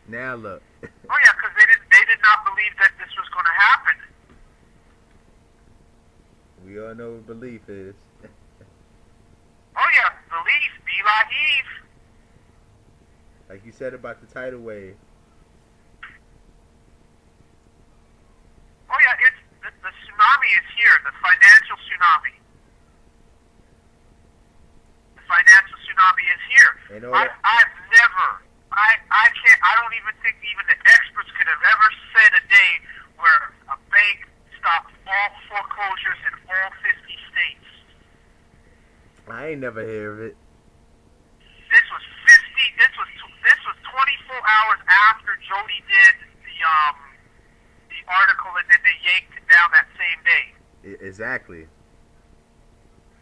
Now look. Oh yeah, because they did not believe that this was going to happen. We all know what belief is. Oh yeah, belief, believe. Like you said about the tidal wave. Oh yeah, it's the tsunami is here, the financial tsunami. The financial tsunami is here. I've never, I can't, I don't even think even the experts could have ever said a day where a bank stopped all foreclosures in all 50 states. I ain't never heard of it. This was 24 hours after Jody did the article, and then they yanked it down that same day. Exactly.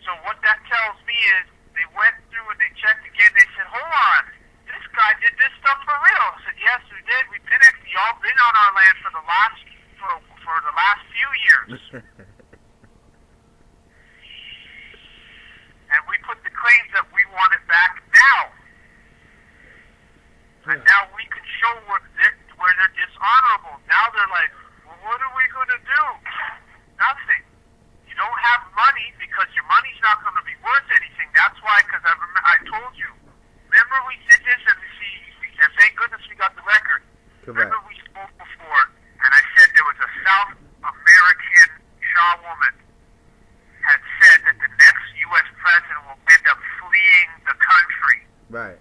So what that tells me is they went through and they checked again. They said, hold on, this guy did this stuff for real. I said, yes, we did. We've been, y'all been on our land for the last few years. And we put the claims that we want it back now. And now we can show where they're dishonorable. Now they're like, well, what are we going to do? Nothing. You don't have money because your money's not going to be worth anything. That's why, because I told you. Remember we did this and and thank goodness we got the record. Correct. Remember we spoke before and I said there was a South American Shaw woman had said that the next U.S. president will end up fleeing the country. Right.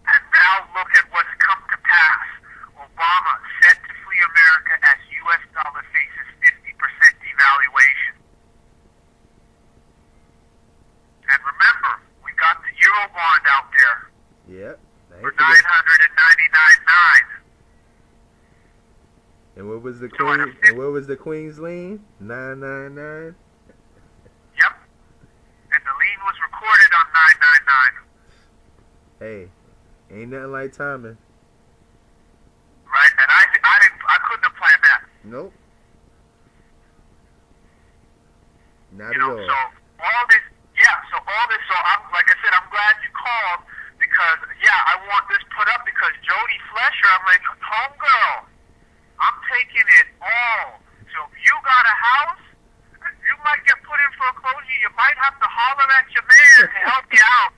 And now look at what's come to pass. Obama set to flee America as U.S. dollar faces 50% devaluation. And remember, we got the Eurobond out there. Yep. For $999.9. And what was the queen? And what was the queen's lien? 999. Yep. And the lien was recorded on 999. Hey, ain't nothing like timing. Right, and I couldn't have planned that. Nope. Not You at know, all. so all this, so I'm like I said, I'm glad you called because I want this put up because Jodie Fleischer, I'm like, homegirl, I'm taking it all. So if you got a house, you might get put in foreclosure. You might have to holler at your man to help you out.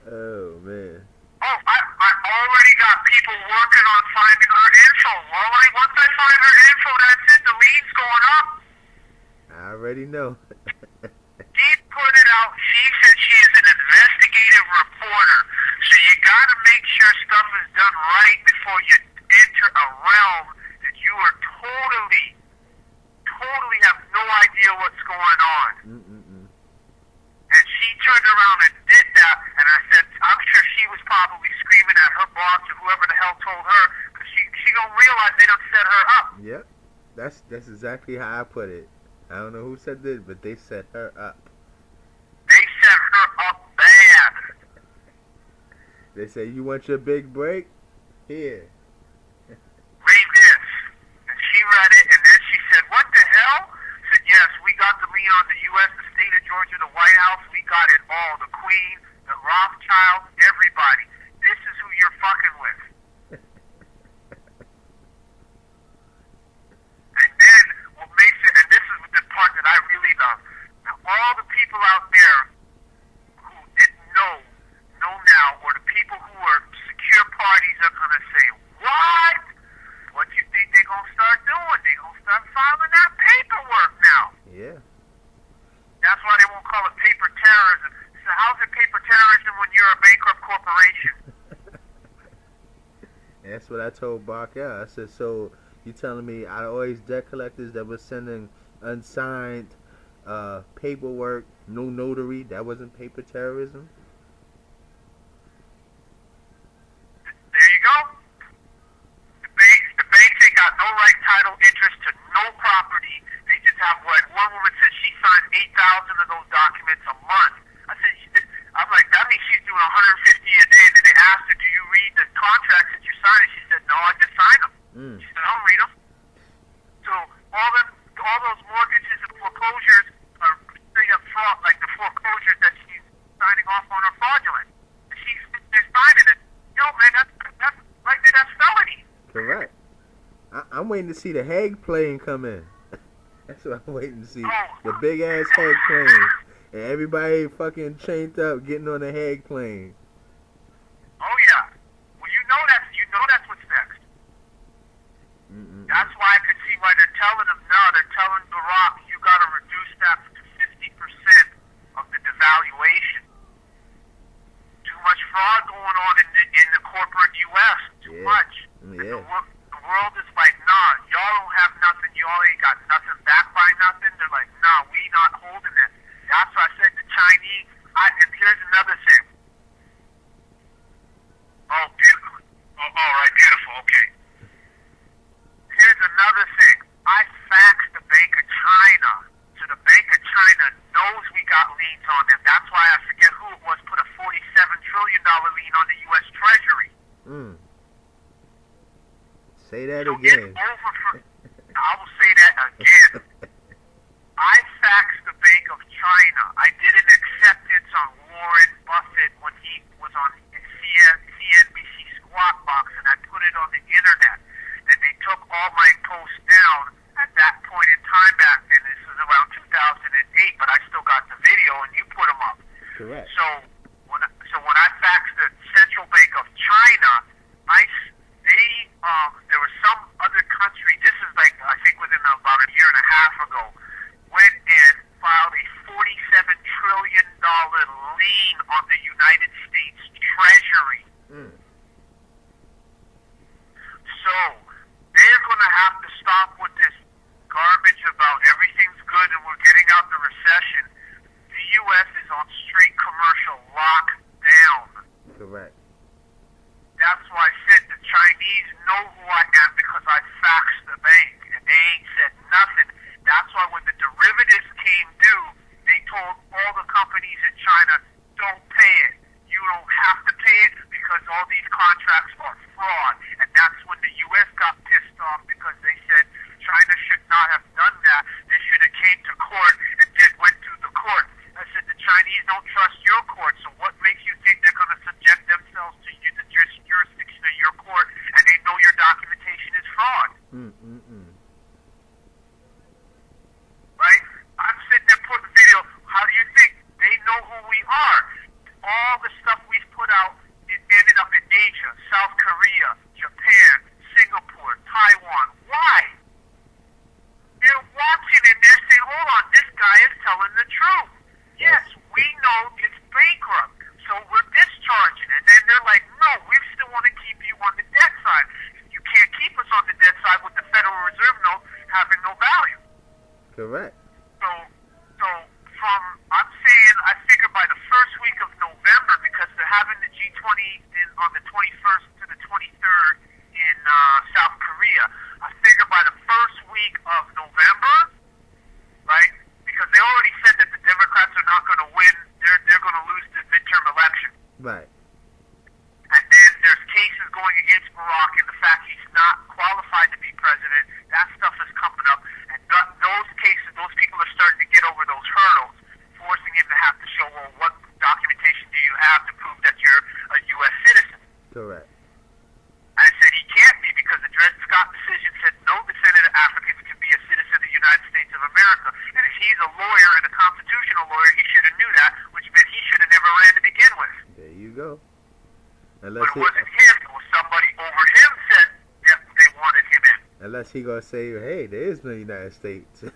Oh man. Oh, I already got people working on finding her info. Once I find her info, that's it. The lien's going up. I already know. She put it out. She said she is an investigative reporter. So you got to make sure stuff is done right before you enter a realm that you are totally have no idea what's going on. And she turned around and did that, and I said, I'm sure she was probably screaming at her boss or whoever the hell told her, because she don't realize they don't set her up. Yep. That's exactly how I put it. I don't know who said this, but they set her up. They set her up bad. They say, you want your big break? Here. Read this. And she read it, and then she said, what the hell? I said, yes, we got the lien on the U.S., the state of Georgia, the White House. We got it all. The Queen, the Rothschilds, everybody. This is who you're fucking with. And then what makes it, and this is the part that I really love. Now, all the people out there who didn't know now, or the people who are secure parties are going to say, what? What do you think they're going to start doing? They're going to start filing that paperwork now. Yeah. That's why they won't call it paper terrorism. So how's it paper terrorism when you're a bankrupt corporation? And that's what I told Barker. I said, so you telling me out of all these debt collectors that were sending unsigned paperwork, no notary, that wasn't paper terrorism? There you go. The banks ain't got no right, title, interest to no property. They just have what one woman said she signs 8,000 of those documents a month. I'm like, that means she's doing 150 a day. And they asked her, do you read the contracts that you're signing? She said, no, I just sign them. She said, I don't read them. So all those mortgages and foreclosures are straight up fraud, like the foreclosures that she's signing off on are fraudulent. I'm waiting to see the Hague plane come in. That's what I'm waiting to see. Oh. The big ass Hague plane. And everybody fucking chained up getting on the Hague plane. Oh yeah. Well, you know that's what's next. That's why I could see why they're telling him now. They're telling Barack, you got to reduce that to 50% of the devaluation. Too much fraud going on in the corporate U.S. Too much. Yeah. The world is like, nah, y'all don't have nothing. Y'all ain't got nothing backed by nothing. They're like, nah, we not holding it. That's why I said the Chinese. And here's another thing. Oh, beautiful. Oh, all right, beautiful. Okay. Here's another thing. I faxed the Bank of China. So the Bank of China knows we got liens on them. That's why I forget who it was put a $47 trillion lien on the U.S. Treasury. Say that so again. I will say that again. I faxed the Bank of China. I did an acceptance on Warren Buffett when he was on CNBC Squawk Box, and I put it on the internet. Then they took all my posts down at that point in time back then. This was around 2008, but I still got the video, and you put them up. Correct. So when I faxed the Central Bank of China, there was some other country. This is like I think within about a year and a half ago. Went and filed a $47 trillion lien on the United States Treasury. So they're going to have to stop with this garbage about everything's good and we're getting out the recession. The U.S. is on straight commercial lockdown. Correct. That's why I said the Chinese know who I am because I faxed the bank and they ain't said nothing. That's why when the derivatives came due, they told all the companies in China, don't pay it. You don't have to pay it because all these contracts are fraud. And that's when the U.S. got pissed off because they said China should not have done that. They should have came to court and went through the court. I said the Chinese don't trust your court, so what makes you think they're going to subject themselves to you, the jurisdiction of your court, and they know your documentation is fraud? Right? I'm sitting there putting video. How do you think? They know who we are. All the stuff we've put out, it ended up in Asia, South Korea, Japan, Singapore, Taiwan. Why? They're watching and they're saying, hold on, this guy is telling the truth. Yes, we know it's bankrupt, so we're discharging. And then they're like, no, we still want to keep you on the debt side. You can't keep us on the debt side with the Federal Reserve note having no value. Correct. So I'm saying, I figure by the first week of November, because they're having the G20 on the 21st to the 23rd in South Korea, I figure by the first week of November, right, because they already said that the Democrats are not going to win, they're going to lose the midterm election. Right. And then there's cases going against Barack and the fact he's not qualified to be president. That stuff is coming up. And those cases, those people are starting to get over those hurdles, forcing him to have to show, well, what documentation do you have to prove that you're a U.S. citizen? Correct. I said he can't be because the Dred Scott decision said no descendant of Africans can be a citizen of the United States of America. And if he's a lawyer and a constitutional lawyer, he should have knew that, which meant he should have never ran to begin with. There you go. But it wasn't him. It was somebody over him said that they wanted him in. Unless he gonna say, hey, there is no United States. That's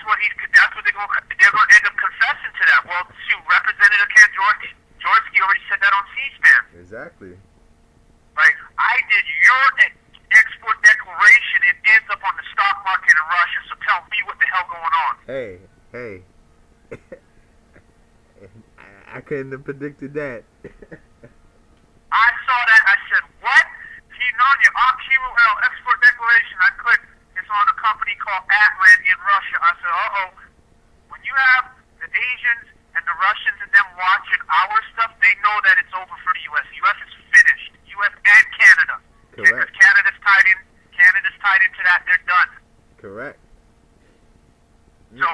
what they're gonna end up confessing to that. Well, shoot, Representative Ken Jaworski already said that on C-SPAN. Exactly. Right? I did your export declaration. It ends up on the stock market in Russia. So tell me what the hell going on. Hey. I couldn't have predicted that. I saw that. I said, what? Your export declaration. I clicked. It's on a company called Atlan in Russia. I said, when you have the Asians and the Russians and them watching our stuff, they know that it's over for the U.S. The U.S. is finished. U.S. and Canada. Correct. Because Canada's tied into that. They're done. Correct. So